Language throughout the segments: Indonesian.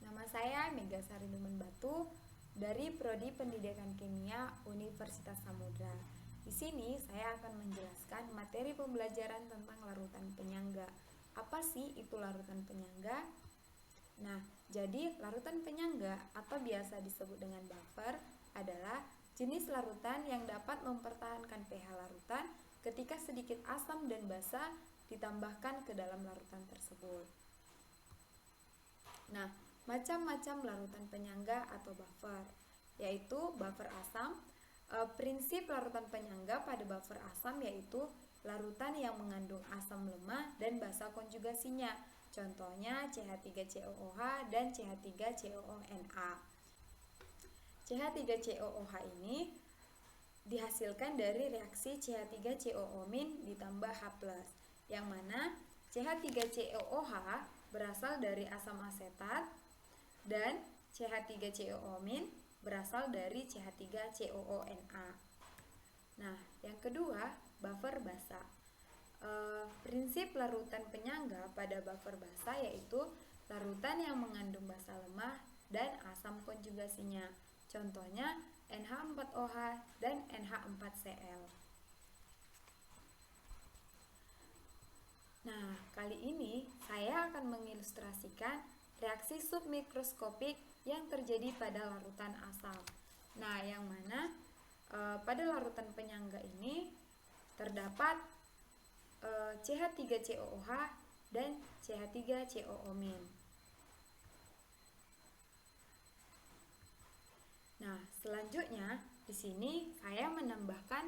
Nama saya Mega Sari Batu dari Prodi Pendidikan Kimia Universitas Samudra. Di sini saya akan menjelaskan materi pembelajaran tentang larutan penyangga. Apa sih itu larutan penyangga? Nah, jadi larutan penyangga atau biasa disebut dengan buffer adalah jenis larutan yang dapat mempertahankan pH larutan ketika sedikit asam dan basa ditambahkan ke dalam larutan tersebut. Nah, macam-macam larutan penyangga atau buffer, yaitu buffer asam. Prinsip larutan penyangga pada buffer asam yaitu larutan yang mengandung asam lemah dan basa konjugasinya. Contohnya CH3COOH dan CH3COONA. CH3COOH ini dihasilkan dari reaksi CH3COO- ditambah H+, yang mana CH3COOH berasal dari asam asetat dan CH3COO- berasal dari CH3COONA. Nah, yang kedua, buffer basa. Prinsip larutan penyangga pada buffer basa yaitu larutan yang mengandung basa lemah dan asam konjugasinya. Contohnya NH4OH dan NH4Cl. Nah, kali ini saya akan mengilustrasikan reaksi submikroskopik yang terjadi pada larutan asam. Nah, yang mana pada larutan penyangga ini terdapat CH3COOH dan CH3COO-. Nah, selanjutnya di sini saya menambahkan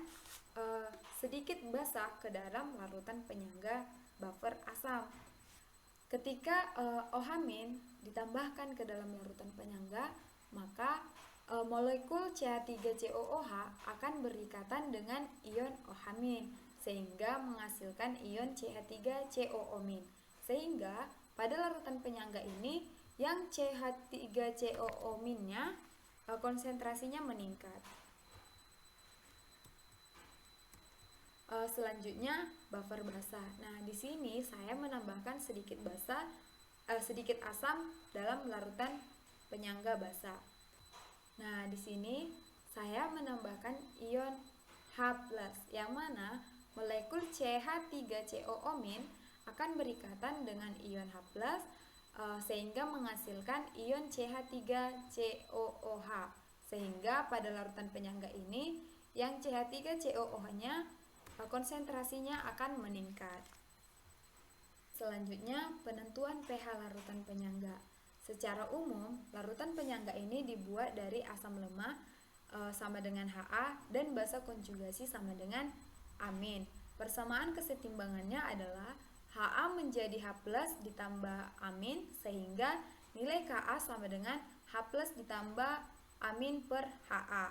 sedikit basa ke dalam larutan penyangga buffer asam. Ketika OH- ditambahkan ke dalam larutan penyangga, maka molekul CH3COOH akan berikatan dengan ion OH- sehingga menghasilkan ion CH3COO-. Sehingga pada larutan penyangga ini yang CH3COO-nya konsentrasinya meningkat. Selanjutnya buffer basa. Nah, di sini saya menambahkan sedikit asam dalam larutan penyangga basa. Nah, di sini saya menambahkan ion H+, yang mana molekul CH3COO- akan berikatan dengan ion H+, sehingga menghasilkan ion CH3COOH. Sehingga pada larutan penyangga ini yang CH3COOH-nya konsentrasinya akan meningkat. Selanjutnya, penentuan pH larutan penyangga. Secara umum, larutan penyangga ini dibuat dari asam lemah sama dengan Ha dan basa konjugasi sama dengan amin. Persamaan kesetimbangannya adalah Ha menjadi H+ ditambah amin, sehingga nilai Ka sama dengan H+ ditambah amin per Ha.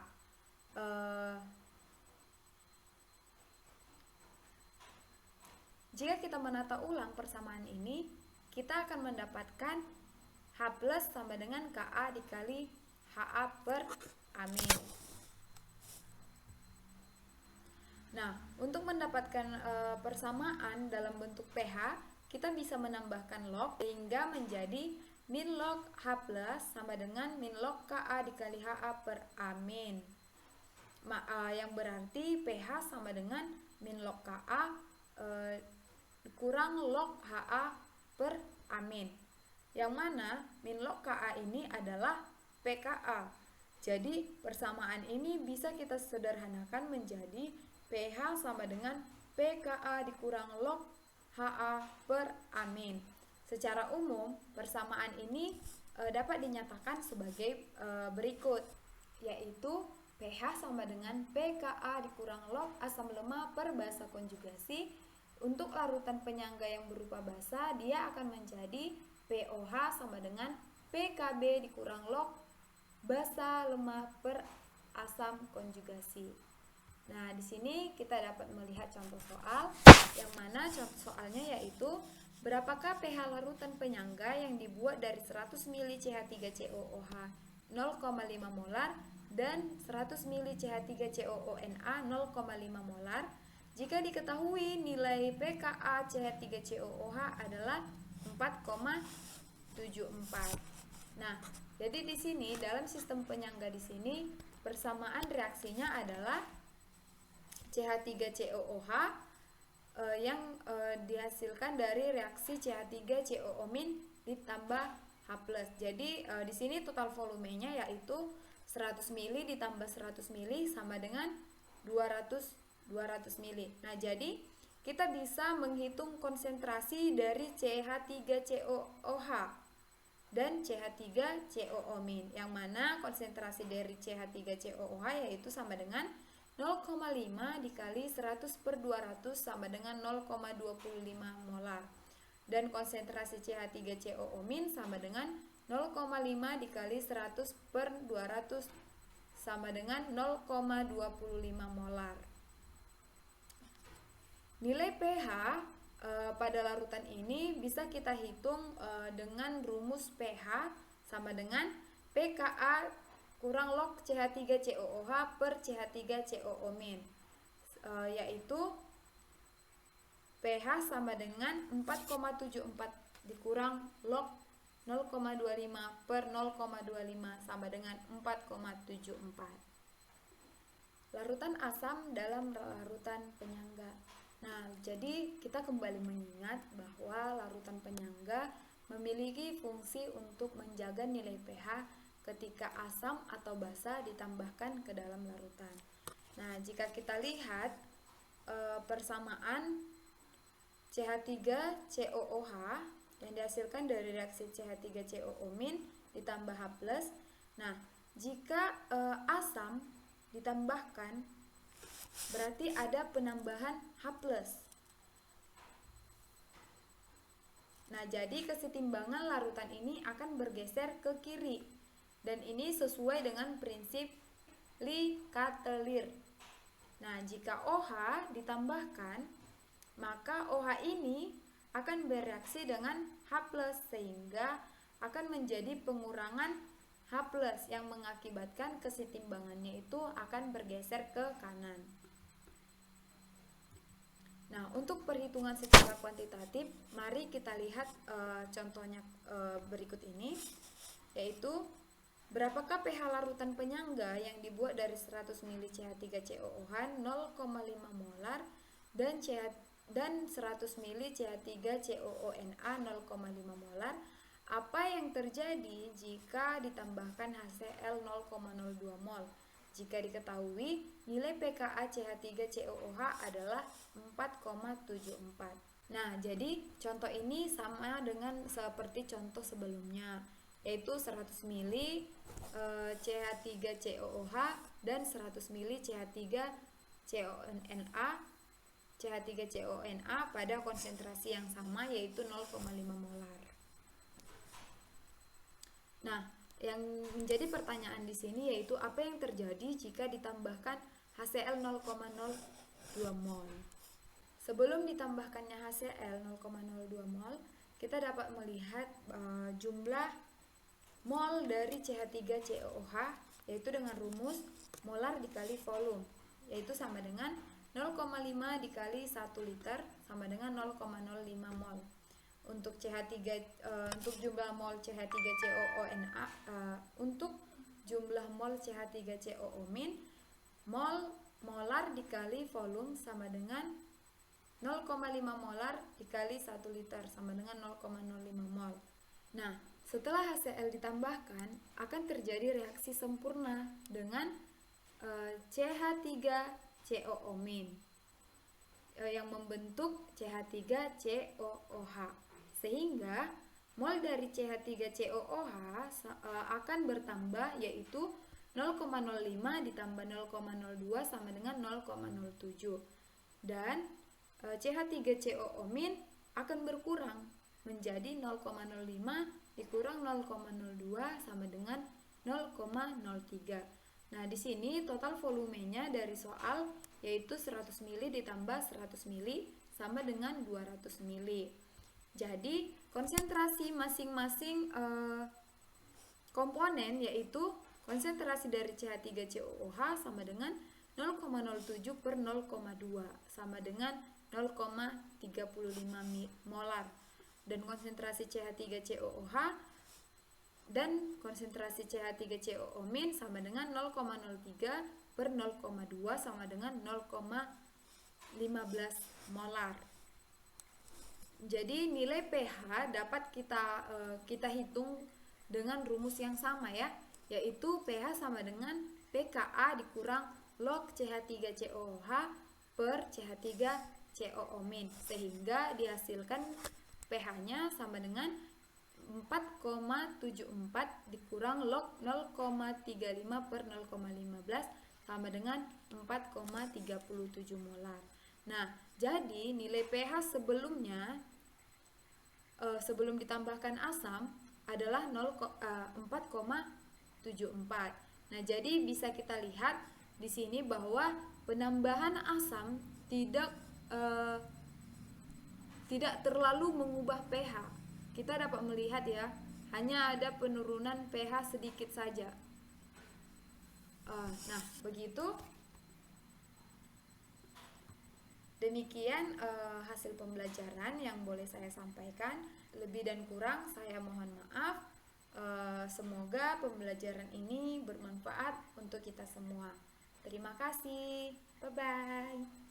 Jika kita menata ulang persamaan ini, kita akan mendapatkan H+ sama dengan Ka dikali Ha per amin. Nah, untuk mendapatkan persamaan dalam bentuk pH, kita bisa menambahkan log sehingga menjadi min log H+ sama dengan min log Ka dikali Ha per amin. Yang berarti pH sama dengan min log Ka kurang log Ha per amin. Yang mana min log Ka ini adalah pKa. Jadi persamaan ini bisa kita sederhanakan menjadi pH sama dengan pKa dikurang log Ha per amin. Secara umum persamaan ini dapat dinyatakan sebagai berikut, yaitu pH sama dengan pKa dikurang log asam lemah per basa konjugasi. Untuk larutan penyangga yang berupa basa, dia akan menjadi POH sama dengan PKB dikurang log basa lemah per asam konjugasi. Nah, di sini kita dapat melihat contoh soal, yang mana contoh soalnya yaitu berapakah pH larutan penyangga yang dibuat dari 100 ml CH3COOH 0,5 molar dan 100 ml CH3COONA 0,5 molar jika diketahui nilai pKa CH3COOH adalah 4,74. Nah, jadi di sini dalam sistem penyangga di sini persamaan reaksinya adalah CH3COOH yang dihasilkan dari reaksi CH3COO- ditambah H+. Jadi di sini total volumenya yaitu 100 ml ditambah 100 ml sama dengan 200 ml. Nah, jadi kita bisa menghitung konsentrasi dari CH3COOH dan CH3COO- yang mana konsentrasi dari CH3COOH yaitu sama dengan 0,5 dikali 100/200 sama dengan 0,25 molar. Dan konsentrasi CH3COO- sama dengan 0,5 dikali 100/200 sama dengan 0,25 molar. Nilai pH pada larutan ini bisa kita hitung dengan rumus pH sama dengan pKa kurang log CH3COOH per CH3COO-, yaitu pH sama dengan 4,74 dikurang log 0,25 per 0,25 sama dengan 4,74. Larutan asam dalam larutan penyangga. Nah, jadi kita kembali mengingat bahwa larutan penyangga memiliki fungsi untuk menjaga nilai pH ketika asam atau basa ditambahkan ke dalam larutan. Nah, jika kita lihat persamaan CH3COOH yang dihasilkan dari reaksi CH3COO- ditambah H+. Nah, jika asam ditambahkan berarti ada penambahan H+. Nah, jadi kesetimbangan larutan ini akan bergeser ke kiri. Dan ini sesuai dengan prinsip Lee-Catellier. Nah, jika OH ditambahkan, maka OH ini akan bereaksi dengan H+, sehingga akan menjadi pengurangan H+, yang mengakibatkan kesetimbangannya itu akan bergeser ke kanan. Nah, untuk perhitungan secara kuantitatif, mari kita lihat contohnya berikut ini, yaitu berapakah pH larutan penyangga yang dibuat dari 100 ml CH3COOH 0,5 molar dan 100 ml CH3COONA 0,5 molar. Apa yang terjadi jika ditambahkan HCl 0,02 mol? Jika diketahui nilai pKa CH3COOH adalah 4,74. Nah, jadi contoh ini sama dengan seperti contoh sebelumnya, yaitu 100 ml CH3COOH dan 100 ml CH3CONA pada konsentrasi yang sama, yaitu 0,5 molar. Nah, yang menjadi pertanyaan di sini yaitu apa yang terjadi jika ditambahkan HCl 0,02 mol. Sebelum ditambahkannya HCl 0,02 mol, kita dapat melihat jumlah mol dari CH3COOH yaitu dengan rumus molar dikali volume, yaitu sama dengan 0,5 dikali 1 liter sama dengan 0,05 mol. Untuk untuk jumlah mol CH3COONA untuk jumlah mol CH3COO- molar dikali volume sama dengan 0,5 molar dikali 1 liter sama dengan 0,05 mol. Nah, setelah HCl ditambahkan akan terjadi reaksi sempurna dengan CH3COO- yang membentuk CH3COOH. Sehingga mol dari CH3COOH akan bertambah, yaitu 0,05 ditambah 0,02 sama dengan 0,07. Dan CH3COO- akan berkurang menjadi 0,05 dikurang 0,02 sama dengan 0,03. Nah, di sini total volumenya dari soal yaitu 100 ml ditambah 100 ml sama dengan 200 ml. Jadi konsentrasi masing-masing komponen yaitu konsentrasi dari CH3COOH sama dengan 0,07 per 0,2 sama dengan 0,35 molar. Dan konsentrasi CH3COOH dan konsentrasi CH3COO min sama dengan 0,03 per 0,2 sama dengan 0,15 molar. Jadi nilai pH dapat kita hitung dengan rumus yang sama ya, yaitu pH sama dengan pKa dikurang log CH3COOH per CH3COO min, sehingga dihasilkan pH-nya sama dengan 4,74 dikurang log 0,35 per 0,15 sama dengan 4,37 molar. Nah, jadi nilai pH sebelum ditambahkan asam adalah 4,74. Nah, jadi bisa kita lihat di sini bahwa penambahan asam tidak terlalu mengubah pH. Kita dapat melihat ya, hanya ada penurunan pH sedikit saja. Nah, begitu. Demikian hasil pembelajaran yang boleh saya sampaikan. Lebih dan kurang saya mohon maaf. Semoga pembelajaran ini bermanfaat untuk kita semua. Terima kasih. Bye-bye.